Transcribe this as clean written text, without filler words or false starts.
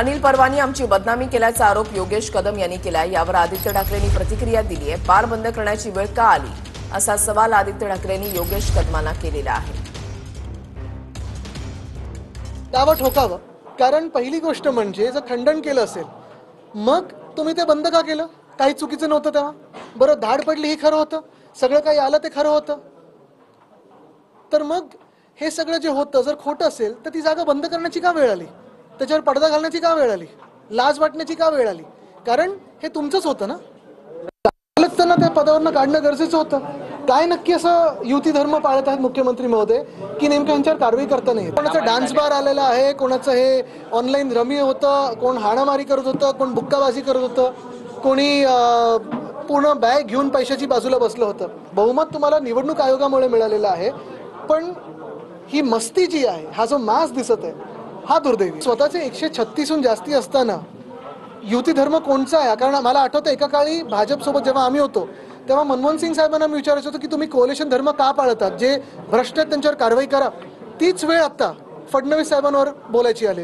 अनिल परवानी आमची बदनामी केल्याचा आरोप योगेश कदम यांनी केलाय। यावर आदित्य ठाकरेंनी प्रतिक्रिया दिली आहे। बार बंद करण्याची वेळ का आली असा सवाल आदित्य ठाकरेंनी योगेश कदमांना केलेला आहे। दावा ठोकावं, कारण पहिली गोष्ट म्हणजे जर खंडन केलं असेल मग तुम्ही ते बंद का केलं? काही चुकीचं नव्हतं तेव्हा? बरं, धाड पडली हे खरं होतं, सगळं काही आलं ते खरं होतं, तर मग हे सगळं जे होतं जर खोटं असेल तर ती जागा बंद करण्याची का वेळ आली? त्याच्यावर पडदा घालण्याची का वेळ आली? लाज वाटण्याची का वेळ आली? कारण हे तुमचंच होतं ना, त्यांना त्या पदावरनं काढणं गरजेचं होतं। काय नक्की असं युती धर्म पाळत आहेत मुख्यमंत्री महोदय की नेमकं यांच्यावर कारवाई करता नाही? कोणाचं डान्स बार आलेला आहे, कोणाचं हे ऑनलाईन रमी होतं, कोण हाणामारी करत होतं, कोण बुक्काबाजी करत होतं, कोणी पूर्ण बॅग घेऊन पैशाची बाजूला बसलं होतं। बहुमत तुम्हाला निवडणूक आयोगामुळे मिळालेलं आहे, पण ही मस्ती जी आहे, हा जो मास दिसत आहे हा दुर्दैवी। स्वतःचे 136हून जास्ती असताना युती धर्म कोणचा आहे? कारण मला आठवतं एका काळी भाजपसोबत जेव्हा आम्ही होतो तेव्हा मनमोहन सिंग साहेबांना मी विचारायचं होतं की तुम्ही कोअलिशन धर्म का पाळतात? जे भ्रष्ट आहेत त्यांच्यावर कारवाई करा। तीच वेळ आता फडणवीस साहेबांवर बोलायची आली।